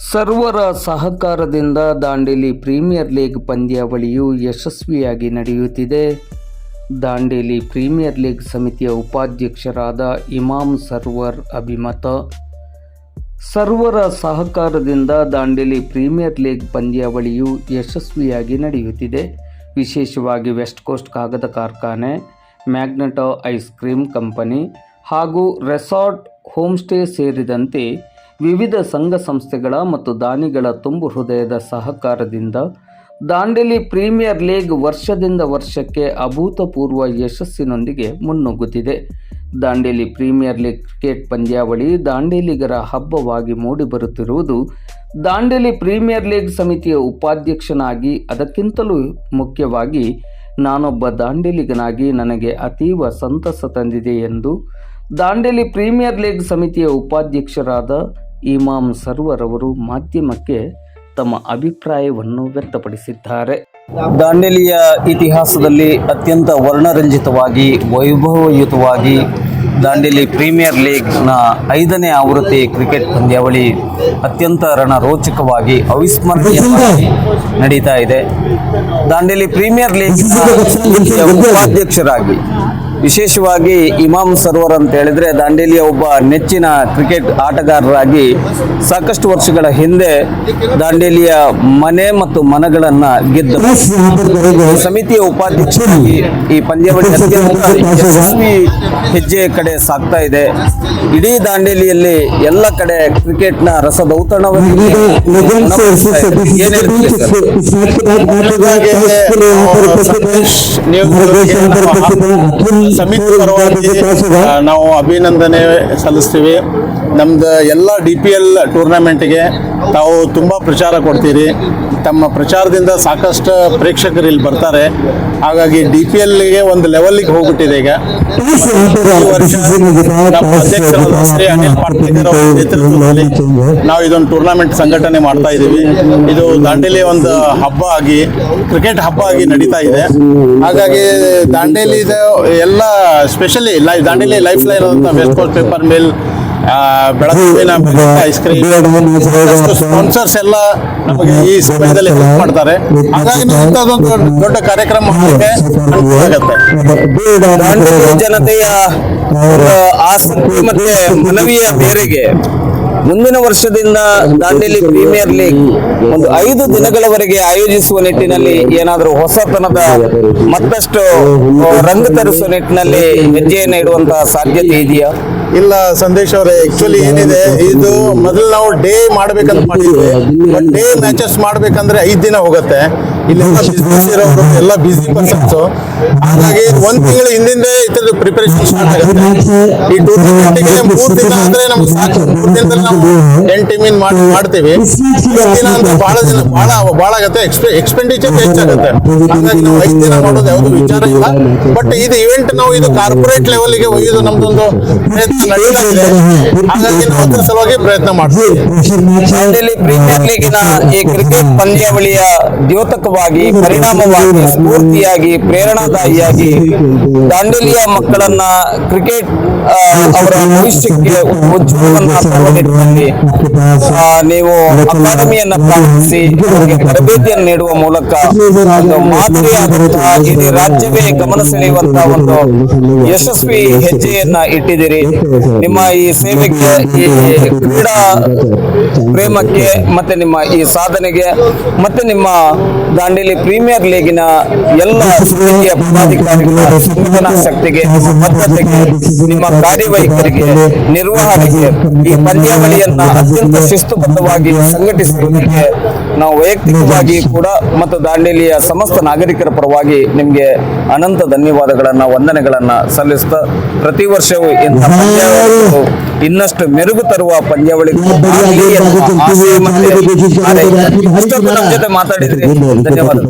ಸರ್ವರ ಸಹಕಾರದಿಂದ Dandeli premier league ಪಂದ್ಯಾವಳಿಯು ಯಶಸ್ವಿಯಾಗಿ ನಡೆಯುತ್ತಿದೆ. ದಾಂಡೇಲಿ ಪ್ರೀಮಿಯರ್ ಲೀಗ್ ಸಮಿತಿಯ ಉಪಾಧ್ಯಕ್ಷರಾದ ಇಮಾಮ್ ಸರ್ವರ್ ಅಭಿಮತ. ಸರ್ವರ ಸಹಕಾರದಿಂದ ದಾಂಡೇಲಿ ಪ್ರೀಮಿಯರ್ ಲೀಗ್ ಪಂದ್ಯಾವಳಿಯು ಯಶಸ್ವಿಯಾಗಿ ನಡೆಯುತ್ತಿದೆ. ವಿಶೇಷವಾಗಿ ವೆಸ್ಟ್ ಕೋಸ್ಟ್ ಕಾಗದ ಕಾರ್ಖಾನೆ, ಮ್ಯಾಗ್ನೆಟೋ ಐಸ್ ಕ್ರೀಮ್ ಕಂಪನಿ ಹಾಗೂ ರೆಸಾರ್ಟ್ ಹೋಮ್ಸ್ಟೇ ಸೇರಿದಂತೆ ವಿವಿಧ ಸಂಘ ಸಂಸ್ಥೆಗಳ ಮತ್ತು ದಾನಿಗಳ ತುಂಬು ಹೃದಯದ ಸಹಕಾರದಿಂದ ದಾಂಡೇಲಿ ಪ್ರೀಮಿಯರ್ ಲೀಗ್ ವರ್ಷದಿಂದ ವರ್ಷಕ್ಕೆ ಅಭೂತಪೂರ್ವ ಯಶಸ್ಸಿನೊಂದಿಗೆ ಮುನ್ನುಗ್ಗುತ್ತಿದೆ. ದಾಂಡೇಲಿ ಪ್ರೀಮಿಯರ್ ಲೀಗ್ ಕ್ರಿಕೆಟ್ ಪಂದ್ಯಾವಳಿ ದಾಂಡೇಲಿಗರ ಹಬ್ಬವಾಗಿ ಮೂಡಿಬರುತ್ತಿರುವುದು ದಾಂಡೇಲಿ ಪ್ರೀಮಿಯರ್ ಲೀಗ್ ಸಮಿತಿಯ ಉಪಾಧ್ಯಕ್ಷನಾಗಿ, ಅದಕ್ಕಿಂತಲೂ ಮುಖ್ಯವಾಗಿ ನಾನೊಬ್ಬ ದಾಂಡೇಲಿಗನಾಗಿ ನನಗೆ ಅತೀವ ಸಂತಸ ತಂದಿದೆ ಎಂದು ದಾಂಡೇಲಿ ಪ್ರೀಮಿಯರ್ ಲೀಗ್ ಸಮಿತಿಯ ಉಪಾಧ್ಯಕ್ಷರಾದ ಇಮಾಮ್ ಸರ್ವರ್ ಅವರು ಮಾಧ್ಯಮಕ್ಕೆ ತಮ್ಮ ಅಭಿಪ್ರಾಯವನ್ನು ವ್ಯಕ್ತಪಡಿಸಿದ್ದಾರೆ. ದಾಂಡೇಲಿಯ ಇತಿಹಾಸದಲ್ಲಿ ಅತ್ಯಂತ ವರ್ಣರಂಜಿತವಾಗಿ, ವೈಭವಯುತವಾಗಿ ದಾಂಡೇಲಿ ಪ್ರೀಮಿಯರ್ ಲೀಗ್ನ 5ನೇ ಆವೃತ್ತಿ ಕ್ರಿಕೆಟ್ ಪಂದ್ಯಾವಳಿ ಅತ್ಯಂತ ರಣರೋಚಕವಾಗಿ, ಅವಿಸ್ಮರಣೀಯವಾಗಿ ನಡೀತಾ ಇದೆ. ದಾಂಡೇಲಿ ಪ್ರೀಮಿಯರ್ ಲೀಗ್ನ ಉಪಾಧ್ಯಕ್ಷರಾಗಿ ವಿಶೇಷವಾಗಿ ಇಮಾಮ್ ಸರ್ವರ್ ಅಂತ ಹೇಳಿದರೆ ದಾಂಡೇಲಿಯ ಒಬ್ಬ ನೆಚ್ಚಿನ ಕ್ರಿಕೆಟ್ ಆಟಗಾರರಾಗಿ ಸಾಕಷ್ಟು ವರ್ಷಗಳ ಹಿಂದೆ ದಾಂಡೇಲಿಯ ಮನೆ ಮತ್ತು ಮನಗಳನ್ನು ಗೆದ್ದ ಸಮಿತಿಯ ಉಪಾಧ್ಯಕ್ಷರಾಗಿ ಈ ಪಂದ್ಯಾವಳಿ ಅತ್ಯಂತ ಯಶಸ್ವಿ ಹೆಜ್ಜೆ ಕಡೆ ಸಾಗ್ತಾ ಇದೆ. ಇಡೀ ದಾಂಡೇಲಿಯಲ್ಲಿ ಎಲ್ಲ ಕಡೆ ಕ್ರಿಕೆಟ್ನ ರಸದೌತಣವನ್ನು ಸಮಿತಿ ಪರವಾಗಿ ನಾವು ಅಭಿನಂದನೆ ಸಲ್ಲಿಸ್ತೀವಿ. ನಮ್ದು ಎಲ್ಲ DPL ಟೂರ್ನಮೆಂಟ್ಗೆ ತಾವು ತುಂಬ ಪ್ರಚಾರ ಕೊಡ್ತೀರಿ. ತಮ್ಮ ಪ್ರಚಾರದಿಂದ ಸಾಕಷ್ಟು ಪ್ರೇಕ್ಷಕರು ಇಲ್ಲಿ ಬರ್ತಾರೆ. ಹಾಗಾಗಿ DPLಗೆ ಒಂದು ಲೆವೆಲ್ಗೆ ಹೋಗ್ಬಿಟ್ಟಿದೆ. ಈಗ ನಮ್ಮ ಅಧ್ಯಕ್ಷರಾದ ಶ್ರೀ ಅನಿಲ್ ಪಾಟ್ನೇಕರ್ ಅವರ ನೇತೃತ್ವದಲ್ಲಿ ನಾವು ಇದೊಂದು ಟೂರ್ನಮೆಂಟ್ ಸಂಘಟನೆ ಮಾಡ್ತಾ ಇದ್ದೀವಿ. ಇದು ದಾಂಡೇಲಿ ಒಂದು ಹಬ್ಬ ಆಗಿ, ಕ್ರಿಕೆಟ್ ಹಬ್ಬ ಆಗಿ ನಡೀತಾ ಇದೆ. ಹಾಗಾಗಿ ದಾಂಡೇಲಿದ ಎಲ್ಲ ಸ್ಪೆಷಲಿ ದಾಂಡೇಲಿ ಲೈಫ್ ಲೈನ್ ಅಂತ ವೆಸ್ಟ್ ಕೋಸ್ಟ್ ಪೇಪರ್ ಮಿಲ್, ಬೆಳಗಾವಿನ ಐಸ್ ಕ್ರೀಮ್ ಸ್ಪಾನ್ಸರ್ಸ್ ಎಲ್ಲ ನಮಗೆ ಈ ಸಮಯದಲ್ಲಿ ಹೆಲ್ಪ್ ಮಾಡ್ತಾರೆ. ಹಾಗಾಗಿ ಇಂಥದ್ದೊಂದು ದೊಡ್ಡ ಕಾರ್ಯಕ್ರಮ ಆಗುತ್ತೆ. ಜನತೆಯ ಆಸಕ್ತಿ ಮತ್ತೆ ಮನವಿಯ ಮೇರೆಗೆ ಮುಂದಿನ ವರ್ಷದಿಂದ ದಾಂಡೇಲಿ ಪ್ರೀಮಿಯರ್ ಲೀಗ್ ಒಂದು 5 ದಿನಗಳವರೆಗೆ ಆಯೋಜಿಸುವ ನಿಟ್ಟಿನಲ್ಲಿ ಏನಾದರೂ ಹೊಸತನದ ಮತ್ತಷ್ಟು ರಂಗು ತರಿಸುವ ನಿಟ್ಟಿನಲ್ಲಿ ಹೆಜ್ಜೆಯನ್ನು ಇಡುವಂತಹ ಸಾಧ್ಯತೆ ಇದೆಯಾ? ಇಲ್ಲ ಸಂದೇಶ್ ಅವರೇ, ಆಕ್ಚುಲಿ ಏನಿದೆ, ಇದು ಮೊದಲು ನಾವು ಡೇ ಮಾಡ್ಬೇಕಂತ ಮಾಡಿದ್ವಿ. ಬಟ್ ಡೇ ಮ್ಯಾಚಸ್ ಮಾಡ್ಬೇಕಂದ್ರೆ 5 ದಿನ ಹೋಗುತ್ತೆ. ಇಲ್ಲೆಲ್ಲ ಬಿಸ್ನೆಸ್ ಇರೋರು ಎಲ್ಲ ಬಿಸಿ ಪರ್ಸನ್ಸ್. ಹಾಗಾಗಿ 1 ತಿಂಗಳ ಹಿಂದಿಂದ ಇತರ ಪ್ರಿಪರೇಷನ್ ಸ್ಟಾರ್ಟ್ ಆಗುತ್ತೆ. ಈ ಟೂರ್ನಮೆಂಟ್ಗೆ 3 ದಿನ ಅಂದ್ರೆ ನಮ್ಗೆ ಸಾಕು. 3 ದಿನದಲ್ಲಿ ನಾವು 10 ಟೀಮಿನ್ ಮಾಡ್ತೀವಿ. 3 ದಿನ ಅಂದ್ರೆ ಬಹಳ ಆಗುತ್ತೆ, ಎಕ್ಸ್ಪೆಂಡಿಚರ್ ಹೆಚ್ಚಾಗುತ್ತೆ. ಹಾಗಾಗಿ ನಾವು 5 ದಿನ ಮಾಡೋದು ಯಾವುದು ವಿಚಾರ ಇಲ್ಲ. ಬಟ್ ಇದು ಇವೆಂಟ್ ನಾವು ಇದು ಕಾರ್ಪೊರೇಟ್ ಲೆವೆಲ್ಗೆ ಒಯ್ಯೋದು ನಮ್ದೊಂದು ಪ್ರಯತ್ನ ನಡೀತಾ ಇದೆ. ಹಾಗಾಗಿ ನಾವು ಅದರ ಸಲುವಾಗಿ ಪ್ರಯತ್ನ ಮಾಡ್ತೀವಿ. ದಾಂಡೇಲಿ ಪ್ರೀಮಿಯರ್ ಲೀಗಿನ ಈ ಕ್ರಿಕೆಟ್ ಪಂದ್ಯಾವಳಿಯ ದ್ಯೋತಕವಾಗಿ, ಪರಿಣಾಮವಾಗಿ, ಸ್ಫೂರ್ತಿಯಾಗಿ, ಪ್ರೇರಣಾದಾಯಿಯಾಗಿ ದಾಂಡೇಲಿಯ ಮಕ್ಕಳನ್ನ ಕ್ರಿಕೆಟ್ ಅವರ ಭವಿಷ್ಯಕ್ಕೆ ಉಜ್ವಲವನ್ನ ತರುವ ನಿಟ್ಟಿನಲ್ಲಿ ನೀವು ಅಕಾಡೆಮಿಯನ್ನ ಪ್ರಾರಂಭಿಸಿ ತರಬೇತಿಯನ್ನು ನೀಡುವ ಮೂಲಕ ಒಂದು ಮಾದರಿಯಾದಂತಹ ಇಡೀ ರಾಜ್ಯವೇ ಗಮನ ಸೆಳೆಯುವಂತಹ ಒಂದು ಯಶಸ್ವಿ ಹೆಜ್ಜೆಯನ್ನ ಇಟ್ಟಿದ್ದೀರಿ. ನಿಮ್ಮ ಈ ಸೇವೆಗೆ, ಈ ಕ್ರೀಡಾ ಪ್ರೇಮಕ್ಕೆ, ಮತ್ತೆ ನಿಮ್ಮ ಈ ಸಾಧನೆಗೆ, ಮತ್ತೆ ನಿಮ್ಮ ದಾಂಡೇಲಿ ಪ್ರೀಮಿಯರ್ ಲೀಗಿನ ಎಲ್ಲ ಸಮಿತಿಯ ಪದಾಧಿಕಾರಿಗಳ ಸಂಘಟನಾ ಶಕ್ತಿಗೆ, ಬದ್ಧತೆಗೆ, ನಿಮ್ಮ ಕಾರ್ಯವೈಖರಿಗೆ, ನಿರ್ವಹಣೆಗೆ, ಈ ಪಂದ್ಯಾವಳಿಯನ್ನ ಅತ್ಯಂತ ಶಿಸ್ತುಬದ್ಧವಾಗಿ ಸಂಘಟಿಸುವುದಕ್ಕೆ ನಾವು ವೈಯಕ್ತಿಕವಾಗಿ ಕೂಡ ಮತ್ತು ದಾಂಡೇಲಿಯ ಸಮಸ್ತ ನಾಗರಿಕರ ಪರವಾಗಿ ನಿಮಗೆ ಅನಂತ ಧನ್ಯವಾದಗಳನ್ನ, ವಂದನೆಗಳನ್ನ ಸಲ್ಲಿಸ್ತಾ, ಪ್ರತಿ ವರ್ಷವೂ ಇಂಥ ಪಂದ್ಯಾವಳಿಗಳು ಇನ್ನಷ್ಟು ಮೆರುಗು ತರುವ ಪಂದ್ಯಾವಳಿ ನಮ್ಮ ಜೊತೆ ಮಾತಾಡಿದ್ರಿ. ಧನ್ಯವಾದಗಳು.